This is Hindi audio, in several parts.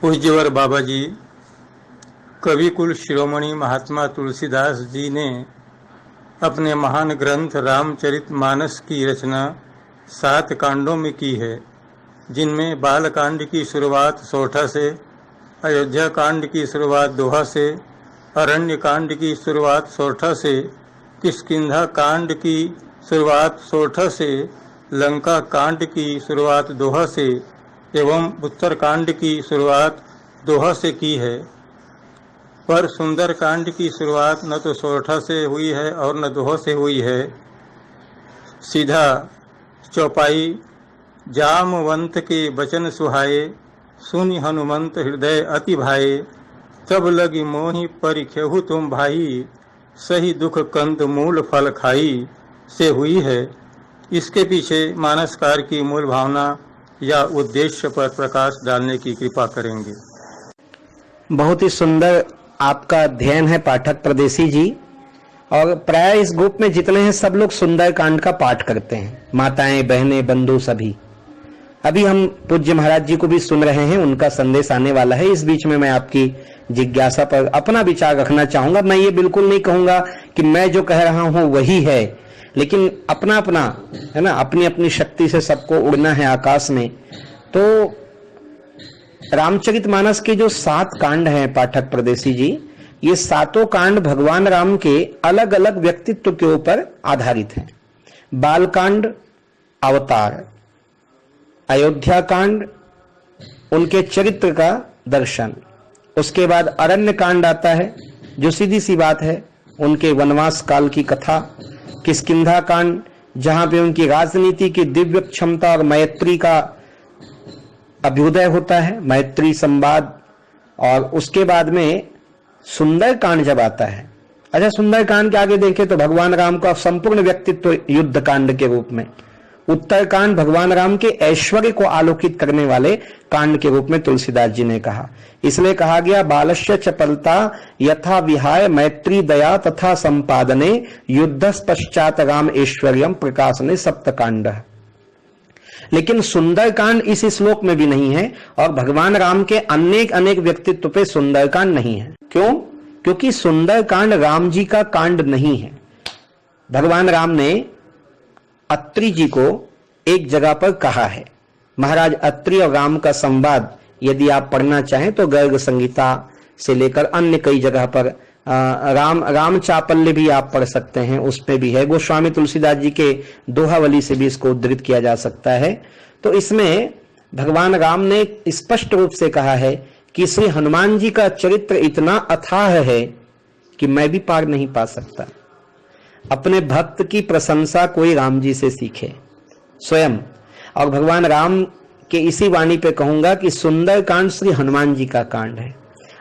पूज्यवर बाबा जी कवि कुल शिरोमणि महात्मा तुलसीदास जी ने अपने महान ग्रंथ रामचरितमानस की रचना 7 कांडों में की है, जिनमें बाल कांड की शुरुआत सोठा से, अयोध्या कांड की शुरुआत दोहा से, अरण्य कांड की शुरुआत सोठा से, किष्किंधा कांड की शुरुआत सोठा से, लंका कांड की शुरुआत दोहा से एवं उत्तर कांड की शुरुआत दोहा से की है। पर सुंदर कांड की शुरुआत न तो सोठा से हुई है और न दोहा से हुई है। सीधा चौपाई जामवंत के बचन सुहाए, सुनि हनुमंत हृदय अति भाए, तब लगी मोहि परिखेहु तुम भाई, सही दुख कंद मूल फल खाई से हुई है। इसके पीछे मानसकार की मूल भावना या उद्देश्य पर प्रकाश डालने की कृपा करेंगे। बहुत ही सुंदर आपका अध्ययन है पाठक प्रदेशी जी। और प्राय इस ग्रुप में जितने हैं सब लोग सुंदर कांड का पाठ करते हैं, माताएं, बहनें, बंधु सभी। अभी हम पूज्य महाराज जी को भी सुन रहे हैं, उनका संदेश आने वाला है। इस बीच में मैं आपकी जिज्ञासा पर अपना विचार रखना चाहूंगा। मैं ये बिल्कुल नहीं कहूंगा कि मैं जो कह रहा हूं वही है, लेकिन अपना अपना है ना, अपनी अपनी शक्ति से सबको उड़ना है आकाश में। तो रामचरितमानस के जो 7 कांड हैं पाठक प्रदेशी जी, ये 7 कांड भगवान राम के अलग अलग व्यक्तित्व के ऊपर आधारित हैं। बालकांड अवतार, अयोध्या कांड उनके चरित्र का दर्शन, उसके बाद अरण्य कांड आता है जो सीधी सी बात है उनके वनवास काल की कथा, किष्किंधा कांड जहां पे उनकी राजनीति की दिव्य क्षमता और मैत्री का अभ्युदय होता है, मैत्री संवाद। और उसके बाद में सुंदर कांड जब आता है, अच्छा सुंदर कांड के आगे देखें तो भगवान राम का संपूर्ण व्यक्तित्व युद्ध कांड के रूप में, उत्तर कांड भगवान राम के ऐश्वर्य को आलोकित करने वाले कांड के रूप में तुलसीदास जी ने कहा। इसलिए कहा गया बालस्य चपलता यथा विहाय मैत्री दया तथा संपादने युद्धस् पश्चात राम ऐश्वर्यम प्रकाशने सप्तकांड। लेकिन सुंदर कांड इस श्लोक में भी नहीं है और भगवान राम के अनेक अनेक व्यक्तित्व पे सुंदर कांड नहीं है। क्यों? क्योंकि सुंदर कांड राम जी का कांड नहीं है। भगवान राम ने अत्रि जी को एक जगह पर कहा है, महाराज अत्रि और राम का संवाद यदि आप पढ़ना चाहें तो गर्ग संगीता से लेकर अन्य कई जगह पर राम चापल्य भी आप पढ़ सकते हैं, उसमें भी है। गोस्वामी तुलसीदास जी के दोहावली से भी इसको उद्धृत किया जा सकता है। तो इसमें भगवान राम ने स्पष्ट रूप से कहा है कि श्री हनुमान जी का चरित्र इतना अथाह है कि मैं भी पार नहीं पा सकता। अपने भक्त की प्रशंसा कोई राम जी से सीखे स्वयं। और भगवान राम के इसी वाणी पे कहूंगा कि सुंदर कांड श्री हनुमान जी का कांड है,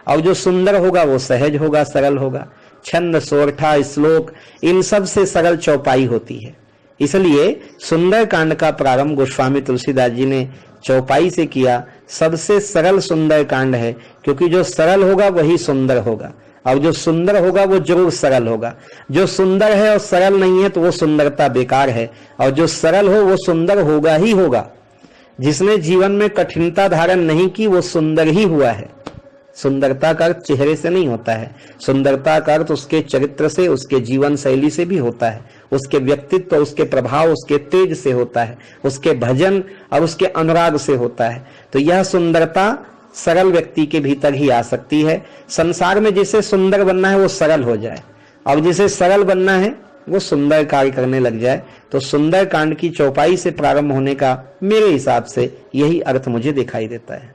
और जो सुंदर होगा वो सहज होगा, सरल होगा। छंद, सोरठा, श्लोक इन सब से सरल चौपाई होती है। इसलिए सुंदर कांड का प्रारंभ गोस्वामी तुलसीदास जी ने चौपाई से किया। सबसे सरल सुंदर कांड है, क्योंकि जो सरल होगा वही सुंदर होगा, और जो सुंदर होगा वो जरूर सरल होगा। जो सुंदर है और सरल नहीं है तो वो सुंदरता बेकार है, और जो सरल हो वो सुंदर होगा ही होगा। जिसने जीवन में कठिनता धारण नहीं की वो सुंदर ही हुआ है। सुंदरता का अर्थ चेहरे से नहीं होता है, सुंदरता का अर्थ उसके चरित्र से, उसके जीवन शैली से भी होता है, उसके व्यक्तित्व, उसके प्रभाव, उसके तेज से होता है, उसके भजन और उसके अनुराग से होता है। तो यह सुंदरता सरल व्यक्ति के भीतर ही आ सकती है। संसार में जिसे सुंदर बनना है वो सरल हो जाए, और जिसे सरल बनना है वो सुंदर कार्य करने लग जाए। तो सुंदर कांड की चौपाई से प्रारंभ होने का मेरे हिसाब से यही अर्थ मुझे दिखाई देता है।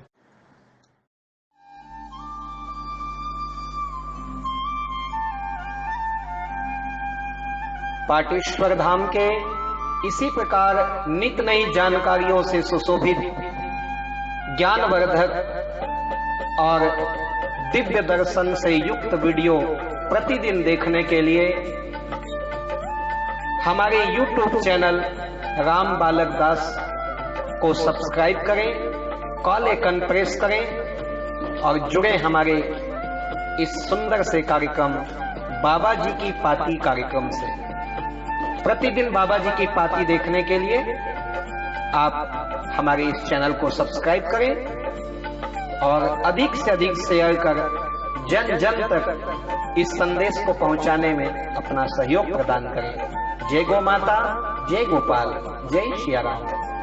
पाटेश्वर धाम के इसी प्रकार नित नई जानकारियों से सुशोभित, ज्ञानवर्धक और दिव्य दर्शन से युक्त वीडियो प्रतिदिन देखने के लिए हमारे YouTube चैनल राम बालक दास को सब्सक्राइब करें, कॉल आइकन प्रेस करें और जुड़े हमारे इस सुंदर से कार्यक्रम बाबा जी की पाती कार्यक्रम से। प्रतिदिन बाबा जी की पाती देखने के लिए आप हमारे इस चैनल को सब्सक्राइब करें और अधिक से अधिक शेयर कर जन जन तक इस संदेश को पहुंचाने में अपना सहयोग प्रदान करें। जय गौ माता, जय गोपाल, जय सिया राम।